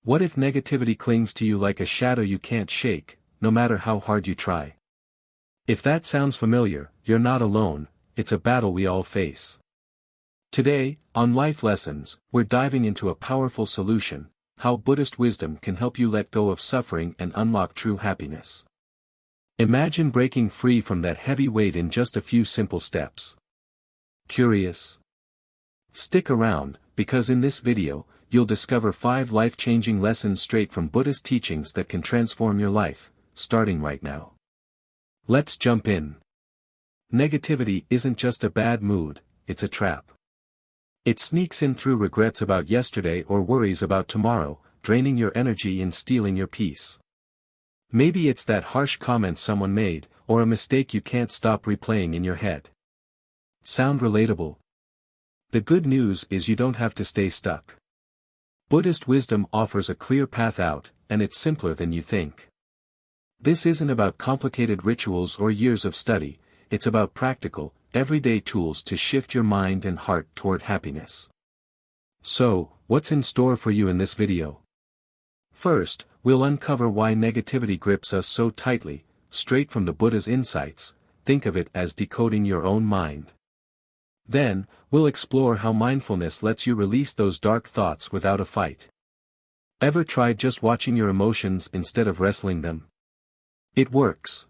What if negativity clings to you like a shadow you can't shake, no matter how hard you try? If that sounds familiar, you're not alone, it's a battle we all face. Today, on Life Lessons, we're diving into a powerful solution: how Buddhist wisdom can help you let go of suffering and unlock true happiness. Imagine breaking free from that heavy weight in just a few simple steps. Curious? Stick around, because in this video, you'll discover 5 life-changing lessons straight from Buddhist teachings that can transform your life, starting right now. Let's jump in. Negativity isn't just a bad mood, it's a trap. It sneaks in through regrets about yesterday or worries about tomorrow, draining your energy and stealing your peace. Maybe it's that harsh comment someone made, or a mistake you can't stop replaying in your head. Sound relatable? The good news is you don't have to stay stuck. Buddhist wisdom offers a clear path out, and it's simpler than you think. This isn't about complicated rituals or years of study, it's about practical, everyday tools to shift your mind and heart toward happiness. So, what's in store for you in this video? First, we'll uncover why negativity grips us so tightly, straight from the Buddha's insights. Think of it as decoding your own mind. Then, we'll explore how mindfulness lets you release those dark thoughts without a fight. Ever tried just watching your emotions instead of wrestling them? It works.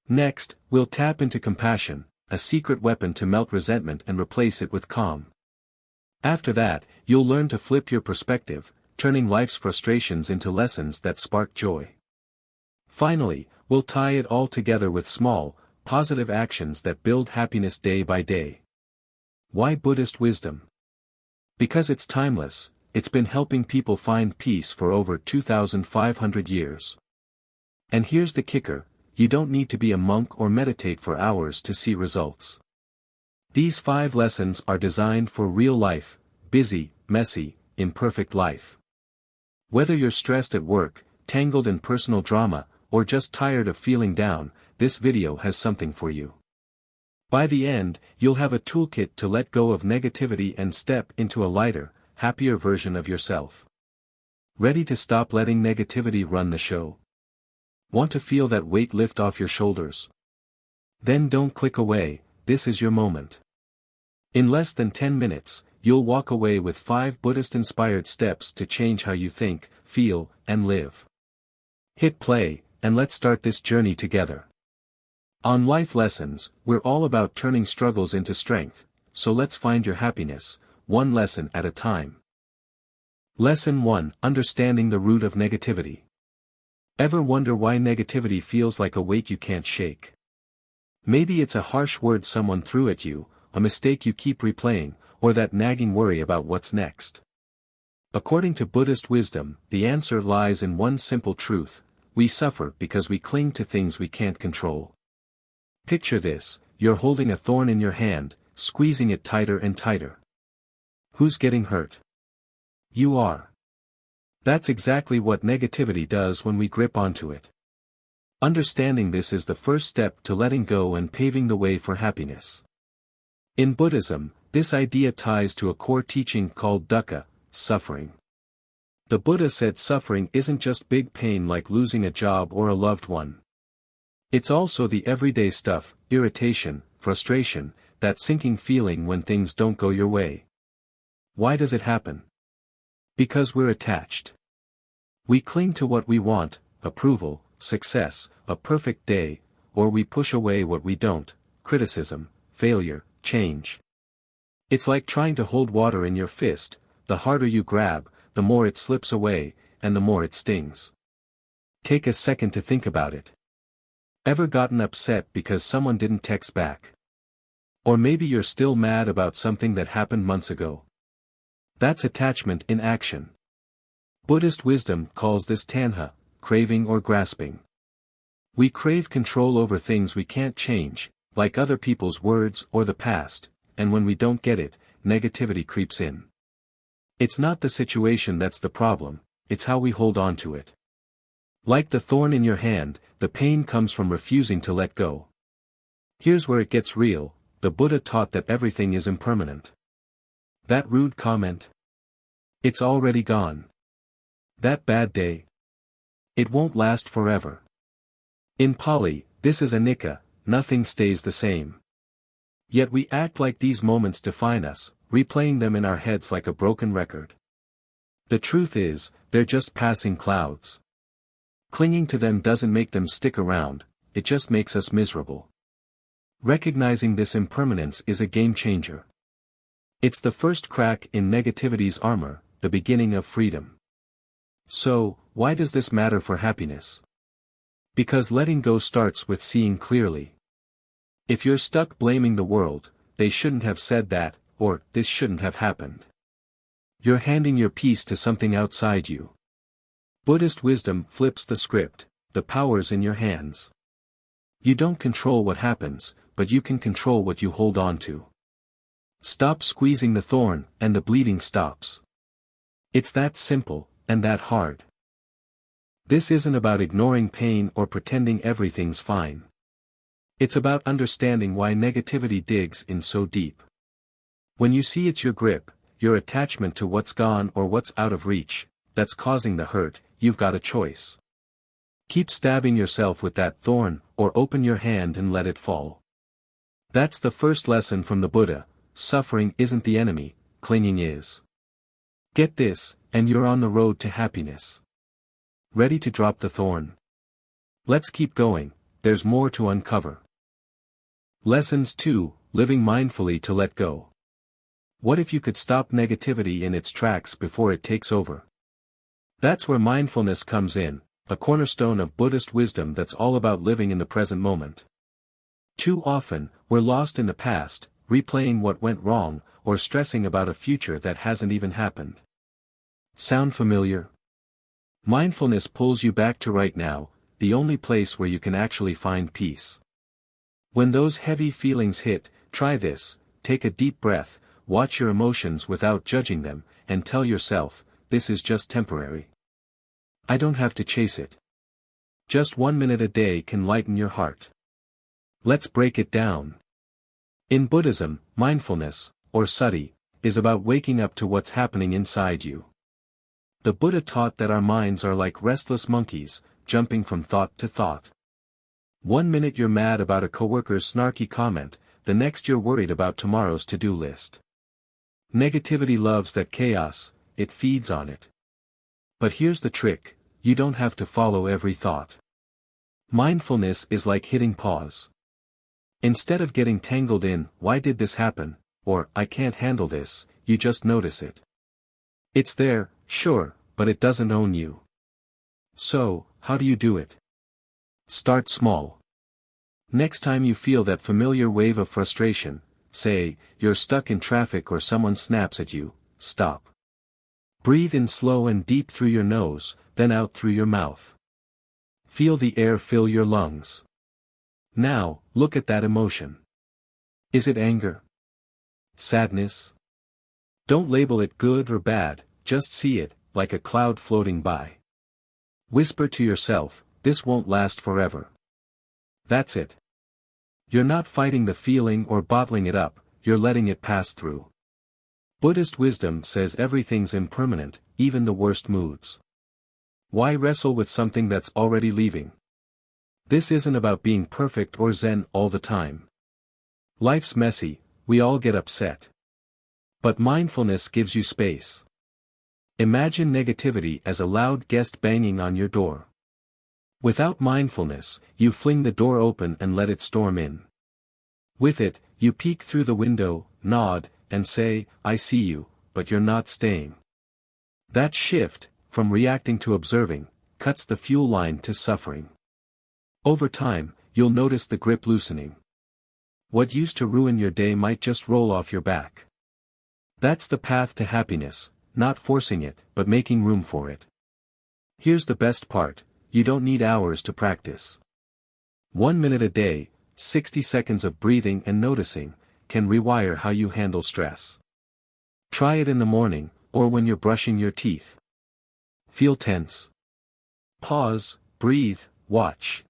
Next, we'll tap into compassion, a secret weapon to melt resentment and replace it with calm. After that, you'll learn to flip your perspective, turning life's frustrations into lessons that spark joy. Finally, we'll tie it all together with small, positive actions that build happiness day by day. Why Buddhist wisdom? Because it's timeless, it's been helping people find peace for over 2,500 years. And here's the kicker: you don't need to be a monk or meditate for hours to see results. These 5 lessons are designed for real life, busy, messy, imperfect life. Whether you're stressed at work, tangled in personal drama, or just tired of feeling down, this video has something for you. By the end, you'll have a toolkit to let go of negativity and step into a lighter, happier version of yourself. Ready to stop letting negativity run the show? Want to feel that weight lift off your shoulders? Then don't click away, this is your moment. In less than 10 minutes, you'll walk away with 5 Buddhist-inspired steps to change how you think, feel, and live. Hit play, and let's start this journey together. On Life Lessons, we're all about turning struggles into strength, so let's find your happiness, one lesson at a time. Lesson 1: Understanding the root of negativity. Ever wonder why negativity feels like a weight you can't shake? Maybe it's a harsh word someone threw at you, a mistake you keep replaying, or that nagging worry about what's next. According to Buddhist wisdom, the answer lies in one simple truth: we suffer because we cling to things we can't control. Picture this: you're holding a thorn in your hand, squeezing it tighter and tighter. Who's getting hurt? You are. That's exactly what negativity does when we grip onto it. Understanding this is the first step to letting go and paving the way for happiness. In Buddhism, this idea ties to a core teaching called dukkha, suffering. The Buddha said suffering isn't just big pain like losing a job or a loved one. It's also the everyday stuff: irritation, frustration, that sinking feeling when things don't go your way. Why does it happen? Because we're attached. We cling to what we want: approval, success, a perfect day, or we push away what we don't: criticism, failure, change. It's like trying to hold water in your fist: the harder you grab, the more it slips away, and the more it stings. Take a second to think about it. Ever gotten upset because someone didn't text back? Or maybe you're still mad about something that happened months ago. That's attachment in action. Buddhist wisdom calls this tanha, craving or grasping. We crave control over things we can't change, like other people's words or the past, and when we don't get it, negativity creeps in. It's not the situation that's the problem, it's how we hold on to it. Like the thorn in your hand, the pain comes from refusing to let go. Here's where it gets real: the Buddha taught that everything is impermanent. That rude comment? It's already gone. That bad day. It won't last forever. In Pali, this is anicca, nothing stays the same. Yet we act like these moments define us, replaying them in our heads like a broken record. The truth is, they're just passing clouds. Clinging to them doesn't make them stick around, it just makes us miserable. Recognizing this impermanence is a game changer. It's the first crack in negativity's armor, the beginning of freedom. So, why does this matter for happiness? Because letting go starts with seeing clearly. If you're stuck blaming the world, they shouldn't have said that, or this shouldn't have happened. You're handing your peace to something outside you. Buddhist wisdom flips the script, the power's in your hands. You don't control what happens, but you can control what you hold on to. Stop squeezing the thorn, and the bleeding stops. It's that simple, and that hard. This isn't about ignoring pain or pretending everything's fine. It's about understanding why negativity digs in so deep. When you see it's your grip, your attachment to what's gone or what's out of reach, that's causing the hurt, you've got a choice. Keep stabbing yourself with that thorn, or open your hand and let it fall. That's the first lesson from the Buddha: suffering isn't the enemy, clinging is. Get this, and you're on the road to happiness. Ready to drop the thorn? Let's keep going, there's more to uncover. Lessons 2, Living Mindfully to Let Go. What if you could stop negativity in its tracks before it takes over? That's where mindfulness comes in, a cornerstone of Buddhist wisdom that's all about living in the present moment. Too often, we're lost in the past, replaying what went wrong, or stressing about a future that hasn't even happened. Sound familiar? Mindfulness pulls you back to right now, the only place where you can actually find peace. When those heavy feelings hit, try this: take a deep breath, watch your emotions without judging them, and tell yourself, this is just temporary. I don't have to chase it. Just 1 minute a day can lighten your heart. Let's break it down. In Buddhism, mindfulness, or sati, is about waking up to what's happening inside you. The Buddha taught that our minds are like restless monkeys, jumping from thought to thought. 1 minute you're mad about a coworker's snarky comment, the next you're worried about tomorrow's to-do list. Negativity loves that chaos, it feeds on it. But here's the trick: you don't have to follow every thought. Mindfulness is like hitting pause. Instead of getting tangled in, "Why did this happen?" or "I can't handle this," you just notice it. It's there, sure, but it doesn't own you. So, how do you do it? Start small. Next time you feel that familiar wave of frustration, say, you're stuck in traffic or someone snaps at you, stop. Breathe in slow and deep through your nose, then out through your mouth. Feel the air fill your lungs. Now, look at that emotion. Is it anger? Sadness? Don't label it good or bad, just see it, like a cloud floating by. Whisper to yourself, this won't last forever. That's it. You're not fighting the feeling or bottling it up, you're letting it pass through. Buddhist wisdom says everything's impermanent, even the worst moods. Why wrestle with something that's already leaving? This isn't about being perfect or zen all the time. Life's messy, we all get upset. But mindfulness gives you space. Imagine negativity as a loud guest banging on your door. Without mindfulness, you fling the door open and let it storm in. With it, you peek through the window, nod, and say, "I see you," but you're not staying. That shift, from reacting to observing, cuts the fuel line to suffering. Over time, you'll notice the grip loosening. What used to ruin your day might just roll off your back. That's the path to happiness, not forcing it, but making room for it. Here's the best part: you don't need hours to practice. 1 minute a day, 60 seconds of breathing and noticing, can rewire how you handle stress. Try it in the morning, or when you're brushing your teeth. Feel tense? Pause, breathe, watch.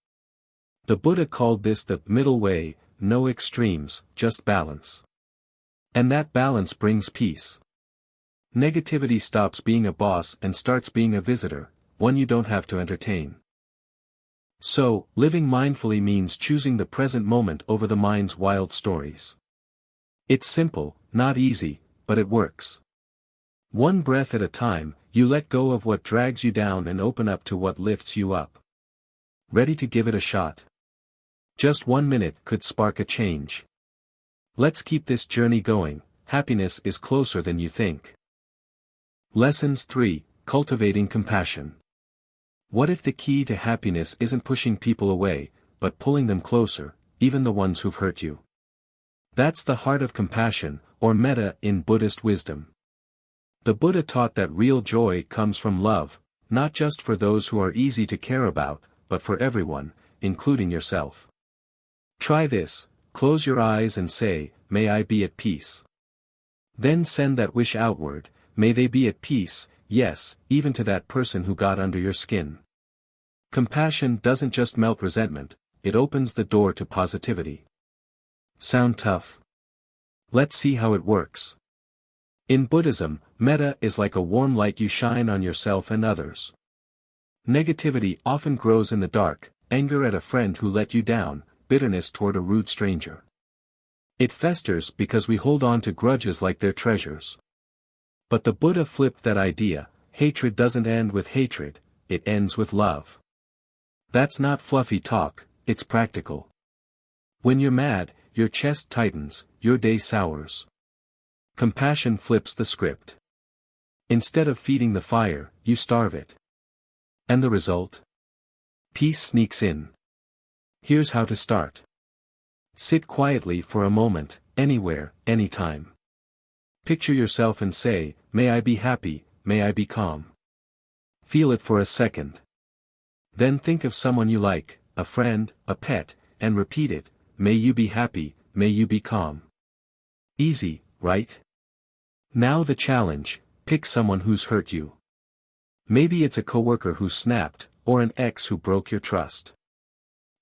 The Buddha called this the middle way, no extremes, just balance. And that balance brings peace. Negativity stops being a boss and starts being a visitor, one you don't have to entertain. So, living mindfully means choosing the present moment over the mind's wild stories. It's simple, not easy, but it works. One breath at a time, you let go of what drags you down and open up to what lifts you up. Ready to give it a shot? Just 1 minute could spark a change. Let's keep this journey going. Happiness is closer than you think. Lessons 3, Cultivating Compassion. What if the key to happiness isn't pushing people away, but pulling them closer, even the ones who've hurt you? That's the heart of compassion, or metta in Buddhist wisdom. The Buddha taught that real joy comes from love, not just for those who are easy to care about, but for everyone, including yourself. Try this, close your eyes and say, "May I be at peace." Then send that wish outward, may they be at peace, yes, even to that person who got under your skin. Compassion doesn't just melt resentment, it opens the door to positivity. Sound tough? Let's see how it works. In Buddhism, metta is like a warm light you shine on yourself and others. Negativity often grows in the dark, anger at a friend who let you down, bitterness toward a rude stranger. It festers because we hold on to grudges like they're treasures. But the Buddha flipped that idea. Hatred doesn't end with hatred, it ends with love. That's not fluffy talk, it's practical. When you're mad, your chest tightens, your day sours. Compassion flips the script. Instead of feeding the fire, you starve it. And the result? Peace sneaks in. Here's how to start. Sit quietly for a moment, anywhere, anytime. Picture yourself and say, "May I be happy, may I be calm." Feel it for a second. Then think of someone you like, a friend, a pet, and repeat it, "May you be happy, may you be calm." Easy, right? Now the challenge, pick someone who's hurt you. Maybe it's a coworker who snapped, or an ex who broke your trust.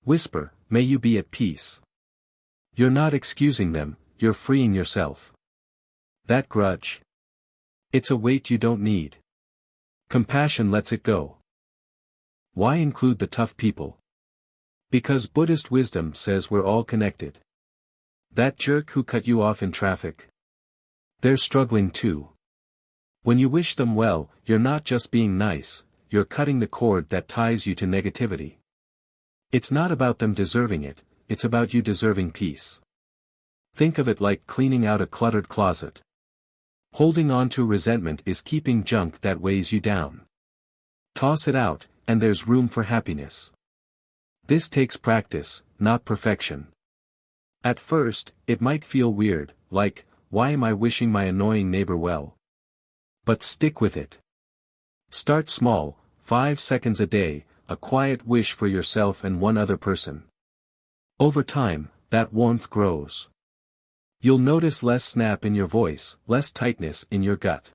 Whisper, "May you be at peace." You're not excusing them, you're freeing yourself. That grudge? It's a weight you don't need. Compassion lets it go. Why include the tough people? Because Buddhist wisdom says we're all connected. That jerk who cut you off in traffic? They're struggling too. When you wish them well, you're not just being nice, you're cutting the cord that ties you to negativity. It's not about them deserving it, it's about you deserving peace. Think of it like cleaning out a cluttered closet. Holding on to resentment is keeping junk that weighs you down. Toss it out, and there's room for happiness. This takes practice, not perfection. At first, it might feel weird, like, why am I wishing my annoying neighbor well? But stick with it. Start small, 5 seconds a day, a quiet wish for yourself and one other person. Over time, that warmth grows. You'll notice less snap in your voice, less tightness in your gut.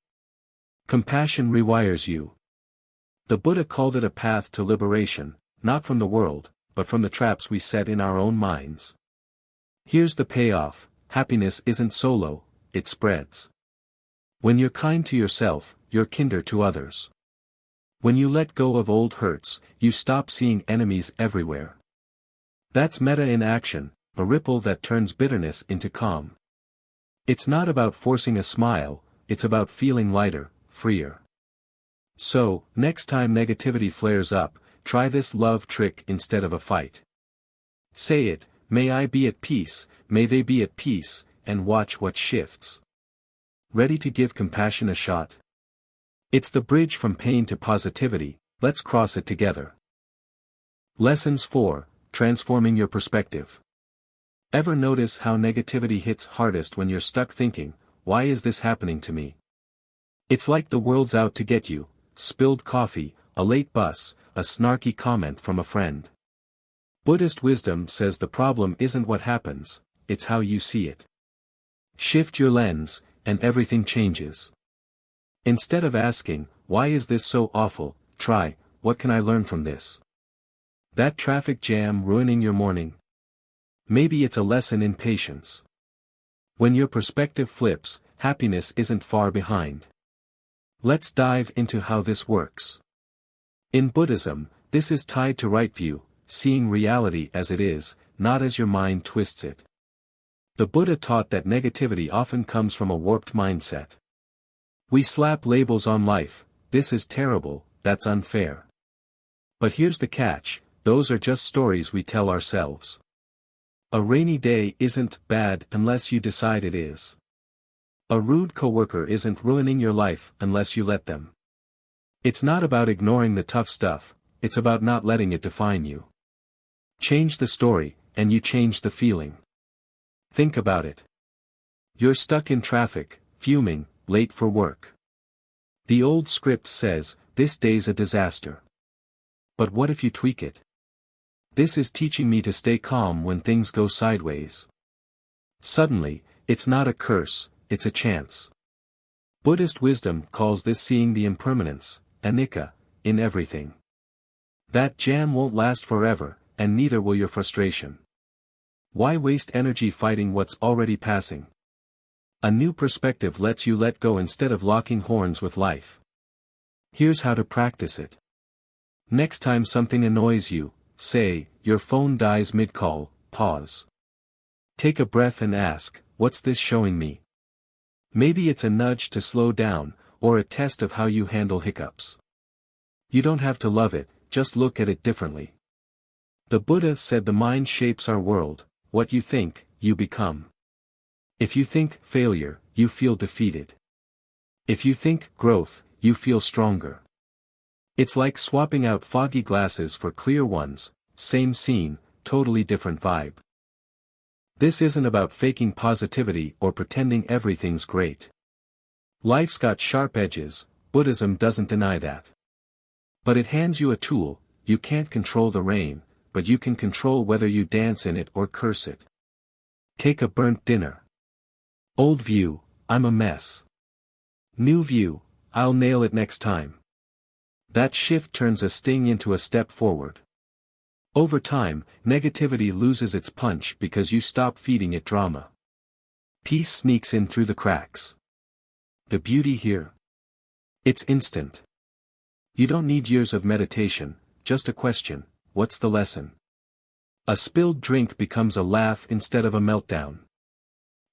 Compassion rewires you. The Buddha called it a path to liberation, not from the world, but from the traps we set in our own minds. Here's the payoff, happiness isn't solo, it spreads. When you're kind to yourself, you're kinder to others. When you let go of old hurts, you stop seeing enemies everywhere. That's metta in action, a ripple that turns bitterness into calm. It's not about forcing a smile, it's about feeling lighter, freer. So, next time negativity flares up, try this love trick instead of a fight. Say it, "May I be at peace, may they be at peace," and watch what shifts. Ready to give compassion a shot? It's the bridge from pain to positivity, let's cross it together. Lessons 4, Transforming your perspective. Ever notice how negativity hits hardest when you're stuck thinking, "Why is this happening to me?" It's like the world's out to get you, spilled coffee, a late bus, a snarky comment from a friend. Buddhist wisdom says the problem isn't what happens, it's how you see it. Shift your lens, and everything changes. Instead of asking, "Why is this so awful?" try, "What can I learn from this?" That traffic jam ruining your morning? Maybe it's a lesson in patience. When your perspective flips, happiness isn't far behind. Let's dive into how this works. In Buddhism, this is tied to right view, seeing reality as it is, not as your mind twists it. The Buddha taught that negativity often comes from a warped mindset. We slap labels on life: this is terrible, that's unfair. But here's the catch: those are just stories we tell ourselves. A rainy day isn't bad unless you decide it is. A rude coworker isn't ruining your life unless you let them. It's not about ignoring the tough stuff, it's about not letting it define you. Change the story, and you change the feeling. Think about it. You're stuck in traffic, fuming, late for work. The old script says, "This day's a disaster." But what if you tweak it? "This is teaching me to stay calm when things go sideways." Suddenly, it's not a curse, it's a chance. Buddhist wisdom calls this seeing the impermanence, anicca, in everything. That jam won't last forever, and neither will your frustration. Why waste energy fighting what's already passing? A new perspective lets you let go instead of locking horns with life. Here's how to practice it. Next time something annoys you, say, your phone dies mid-call, pause. Take a breath and ask, what's this showing me? Maybe it's a nudge to slow down, or a test of how you handle hiccups. You don't have to love it, just look at it differently. The Buddha said the mind shapes our world. What you think, you become. If you think failure, you feel defeated. If you think growth, you feel stronger. It's like swapping out foggy glasses for clear ones, same scene, totally different vibe. This isn't about faking positivity or pretending everything's great. Life's got sharp edges, Buddhism doesn't deny that. But it hands you a tool. You can't control the rain, but you can control whether you dance in it or curse it. Take a burnt dinner. Old view: I'm a mess. New view: I'll nail it next time. That shift turns a sting into a step forward. Over time, negativity loses its punch because you stop feeding it drama. Peace sneaks in through the cracks. The beauty here? It's instant. You don't need years of meditation, just a question: what's the lesson? A spilled drink becomes a laugh instead of a meltdown.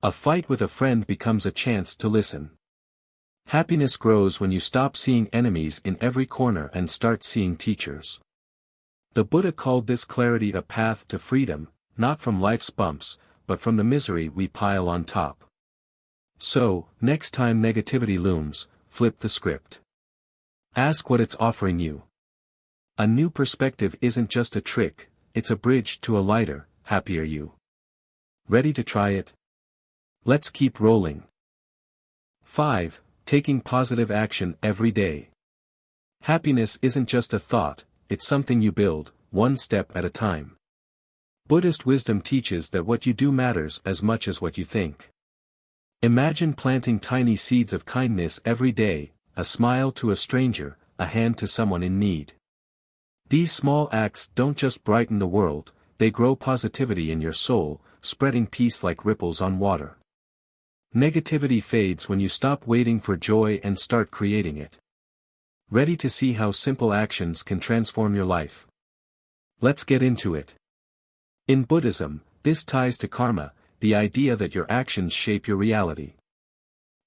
A fight with a friend becomes a chance to listen. Happiness grows when you stop seeing enemies in every corner and start seeing teachers. The Buddha called this clarity a path to freedom, not from life's bumps, but from the misery we pile on top. So, next time negativity looms, flip the script. Ask what it's offering you. A new perspective isn't just a trick, it's a bridge to a lighter, happier you. Ready to try it? Let's keep rolling. 5. Taking positive action every day. Happiness isn't just a thought, it's something you build, one step at a time. Buddhist wisdom teaches that what you do matters as much as what you think. Imagine planting tiny seeds of kindness every day, a smile to a stranger, a hand to someone in need. These small acts don't just brighten the world, they grow positivity in your soul, spreading peace like ripples on water. Negativity fades when you stop waiting for joy and start creating it. Ready to see how simple actions can transform your life? Let's get into it. In Buddhism, this ties to karma, the idea that your actions shape your reality.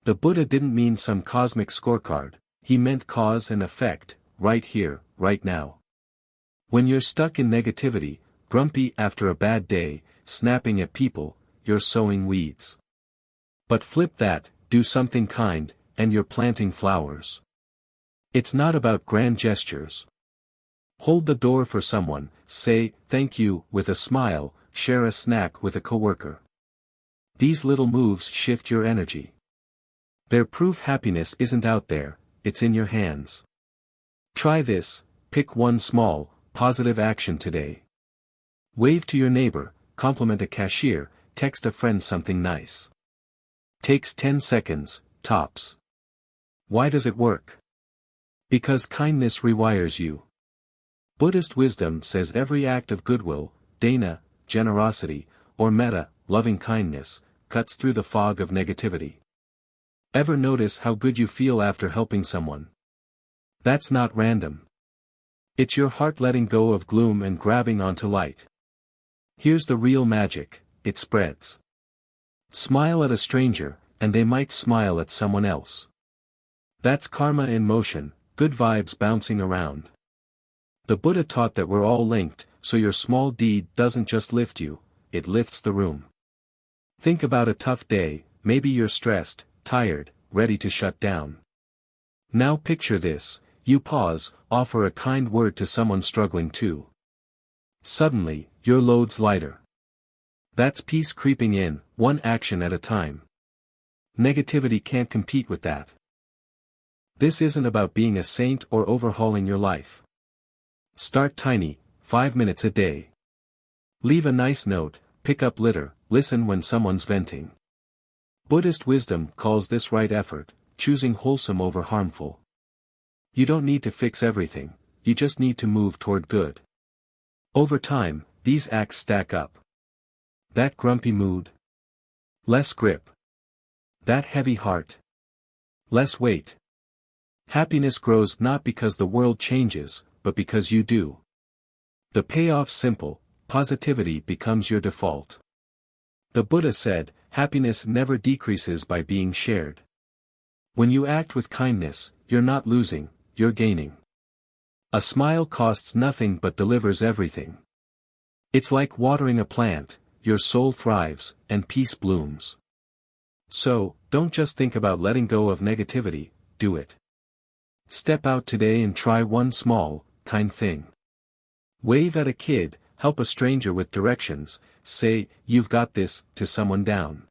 The Buddha didn't mean some cosmic scorecard, he meant cause and effect, right here, right now. When you're stuck in negativity, grumpy after a bad day, snapping at people, you're sowing weeds. But flip that, do something kind, and you're planting flowers. It's not about grand gestures. Hold the door for someone, say, thank you, with a smile, share a snack with a coworker. These little moves shift your energy. They're proof happiness isn't out there, it's in your hands. Try this, pick one small, positive action today. Wave to your neighbor, compliment a cashier, text a friend something nice. Takes 10 seconds, tops. Why does it work? Because kindness rewires you. Buddhist wisdom says every act of goodwill, dana, generosity, or metta, loving kindness, cuts through the fog of negativity. Ever notice how good you feel after helping someone? That's not random. It's your heart letting go of gloom and grabbing onto light. Here's the real magic, it spreads. Smile at a stranger, and they might smile at someone else. That's karma in motion, good vibes bouncing around. The Buddha taught that we're all linked, so your small deed doesn't just lift you, it lifts the room. Think about a tough day, maybe you're stressed, tired, ready to shut down. Now picture this, you pause, offer a kind word to someone struggling too. Suddenly, your load's lighter. That's peace creeping in, one action at a time. Negativity can't compete with that. This isn't about being a saint or overhauling your life. Start tiny, 5 minutes a day. Leave a nice note, pick up litter, listen when someone's venting. Buddhist wisdom calls this right effort, choosing wholesome over harmful. You don't need to fix everything, you just need to move toward good. Over time, these acts stack up. That grumpy mood. Less grip. That heavy heart. Less weight. Happiness grows not because the world changes, but because you do. The payoff's simple, positivity becomes your default. The Buddha said, happiness never decreases by being shared. When you act with kindness, you're not losing, you're gaining. A smile costs nothing but delivers everything. It's like watering a plant, your soul thrives, and peace blooms. So, don't just think about letting go of negativity, do it. Step out today and try one small, kind thing. Wave at a kid, help a stranger with directions, say, "You've got this," to someone down.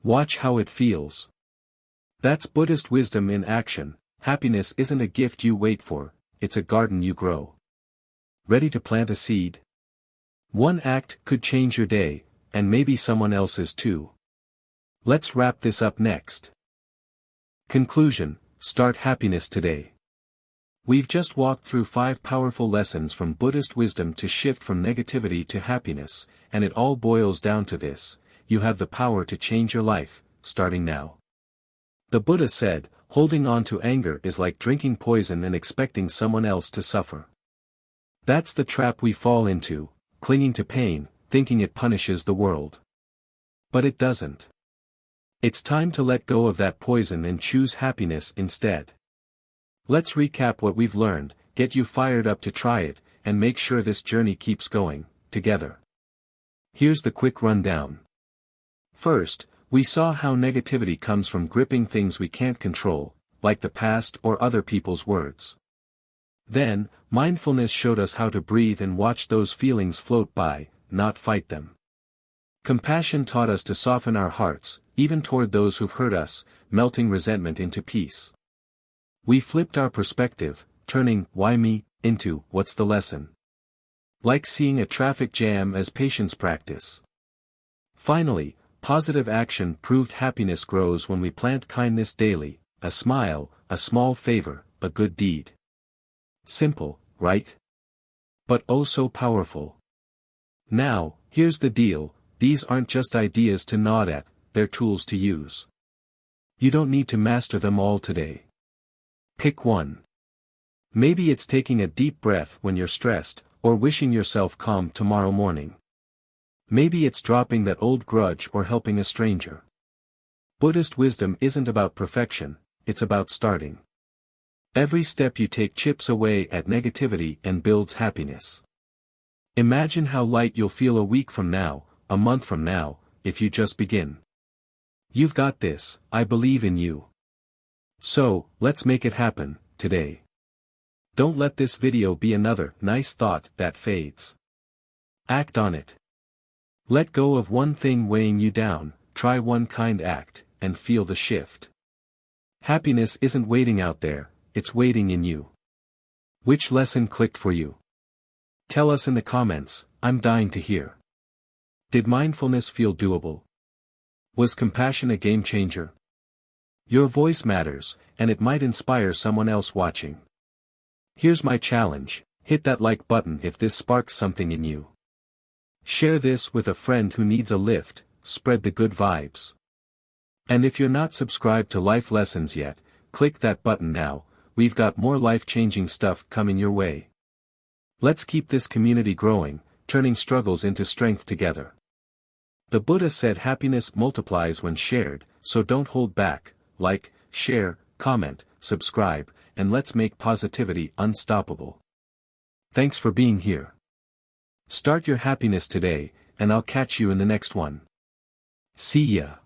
Watch how it feels. That's Buddhist wisdom in action. Happiness isn't a gift you wait for, it's a garden you grow. Ready to plant a seed? One act could change your day, and maybe someone else's too. Let's wrap this up next. Conclusion: start happiness today. We've just walked through 5 powerful lessons from Buddhist wisdom to shift from negativity to happiness, and it all boils down to this: you have the power to change your life, starting now. The Buddha said, holding on to anger is like drinking poison and expecting someone else to suffer. That's the trap we fall into, clinging to pain, thinking it punishes the world. But it doesn't. It's time to let go of that poison and choose happiness instead. Let's recap what we've learned, get you fired up to try it, and make sure this journey keeps going, together. Here's the quick rundown. First, we saw how negativity comes from gripping things we can't control, like the past or other people's words. Then, mindfulness showed us how to breathe and watch those feelings float by, not fight them. Compassion taught us to soften our hearts, even toward those who've hurt us, melting resentment into peace. We flipped our perspective, turning "why me" into "what's the lesson?" Like seeing a traffic jam as patience practice. Finally, positive action proved happiness grows when we plant kindness daily, a smile, a small favor, a good deed. Simple, right? But oh so powerful. Now, here's the deal, these aren't just ideas to nod at, they're tools to use. You don't need to master them all today. Pick one. Maybe it's taking a deep breath when you're stressed, or wishing yourself calm tomorrow morning. Maybe it's dropping that old grudge or helping a stranger. Buddhist wisdom isn't about perfection, it's about starting. Every step you take chips away at negativity and builds happiness. Imagine how light you'll feel a week from now, a month from now, if you just begin. You've got this, I believe in you. So, let's make it happen, today. Don't let this video be another nice thought that fades. Act on it. Let go of one thing weighing you down, try one kind act, and feel the shift. Happiness isn't waiting out there, it's waiting in you. Which lesson clicked for you? Tell us in the comments, I'm dying to hear. Did mindfulness feel doable? Was compassion a game changer? Your voice matters, and it might inspire someone else watching. Here's my challenge, hit that like button if this sparks something in you. Share this with a friend who needs a lift, spread the good vibes. And if you're not subscribed to Life Lessons yet, click that button now, we've got more life-changing stuff coming your way. Let's keep this community growing, turning struggles into strength together. The Buddha said happiness multiplies when shared, so don't hold back, like, share, comment, subscribe, and let's make positivity unstoppable. Thanks for being here. Start your happiness today, and I'll catch you in the next one. See ya.